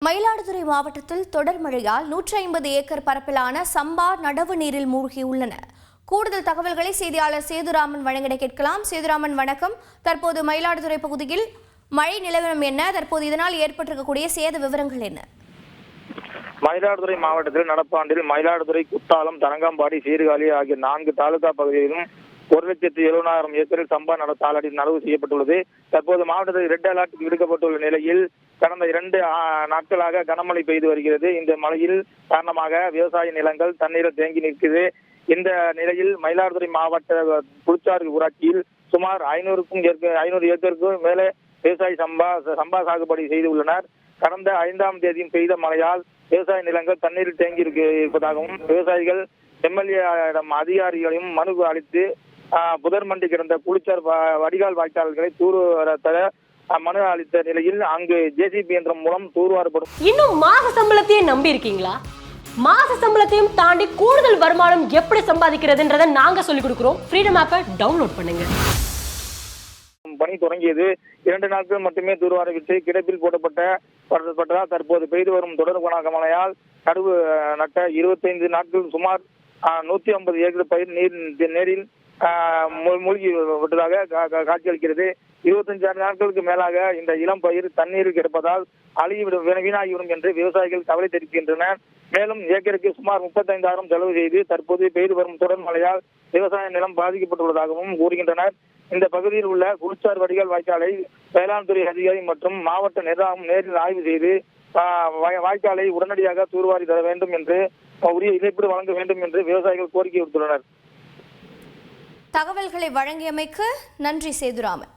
மயிலாடுதுறை மாவட்டத்தில் தொடர் மழையால் 150 ஏக்கர் பரப்பிலான சம்பா நடவு நீரில் மூழ்கியுள்ளன. கூடுதல் தகவல்களை செய்தியாளர் சேதுராமன் வழங்கிட கேட்கலாம். சேதுராமன் வணக்கம். தற்போது மயிலாடுதுறை பகுதியில் மழை நிலவரம் என்ன? தற்போது இதனால் ஏற்பட்டிருக்கக்கூடிய சேத விவரங்கள் என்ன? மயிலாடுதுறை மாவட்டத்தில் நடப்பாண்டில் மயிலாடுதுறை, குத்தாலம், தரங்கம்பாடி, சீர்காழி ஆகிய 4 தாலுகா பகுதிகளிலும் 1,70,70,000 ஏக்கரில் சம்பா நடவு செய்யப்பட்டுள்ளது. தற்போது மாவட்டத்தில் ரெட் அலர்ட் விடுக்கப்பட்டுள்ள நிலையில் கடந்த 2 நாட்களாக கனமழை பெய்து வருகிறது. இந்த மழையில் காரணமாக விவசாய நிலங்கள் தண்ணீரில் தேங்கி நிற்கிறது. இந்த நிலையில் மயிலாடுதுறை மாவட்ட புளிச்சாறு ஊராட்சியில் சுமார் 500 ஏக்கருக்கும் மேலே விவசாயி சம்பா சாகுபடி செய்துள்ளனர். கடந்த 5ஆம் தேதி பெய்த மழையால் விவசாய நிலங்கள் தண்ணீரில் தேங்கி இருப்பதாகவும் விவசாயிகள் எம்எல்ஏ அதிகாரிகளையும் மனு அளித்து புதர் மண்டி கிடந்த புளிச்சார் வடிகால் வாய்க்கால்களை தூர்வார மனு அளித்த நிலையில் அங்கு ஜேசிபி இயந்திரம் மூலம் தூர்வாரப்படும். இன்னும் மாச சம்பளத்தையே நம்பி இருக்கீங்களா? மாச சம்பளத்தையும் தாண்டி கூடுதல் வருமானம் எப்படி சம்பாதிக்கிறதுன்றதை நாங்க சொல்லிக் கொடுக்கிறோம். ஃப்ரீடம் ஆப்பை டவுன்லோட் பண்ணுங்க. பணி தொடங்கியது 2 நாட்கள் மட்டுமே தூர்வாரவிட்டு கிடப்பில் போடப்பட்டதால் தற்போது பெய்து வரும் தொடர் மழையால் நடுவு நட்ட 25 நாட்கள் சுமார் 150 ஏக்கர் பயிர் நீரில் மூழ்கி விட்டதாக காட்சியளிக்கிறது. 25 நாட்களுக்கு மேலாக இந்த இளம் பயிர் தண்ணீரில் கிடப்பதால் வீணாகிவிடும் என்று விவசாயிகள் கவலை தெரிவிக்கின்றனர். மேலும் ஏக்கருக்கு சுமார் 35,000 செலவு செய்து தற்போது பெய்து வரும் தொடர் மழையால் விவசாய நிலம் பாதிக்கப்பட்டுள்ளதாகவும் கூறுகின்றனர். இந்த பகுதியில் உள்ள குளிச்சார் வடிகால் வாய்க்காலை வேளாண் துறை அதிகாரி மற்றும் மாவட்ட நிர்வாகம் நேரில் ஆய்வு செய்து வாய்க்காலை உடனடியாக தூர்வாரி தர வேண்டும் என்று உரிய இழப்பீடு வழங்க வேண்டும் என்று விவசாயிகள் கோரிக்கை விடுத்துள்ளனர். தகவல்களை வழங்கியமைக்கு நன்றி சேதுராமன்.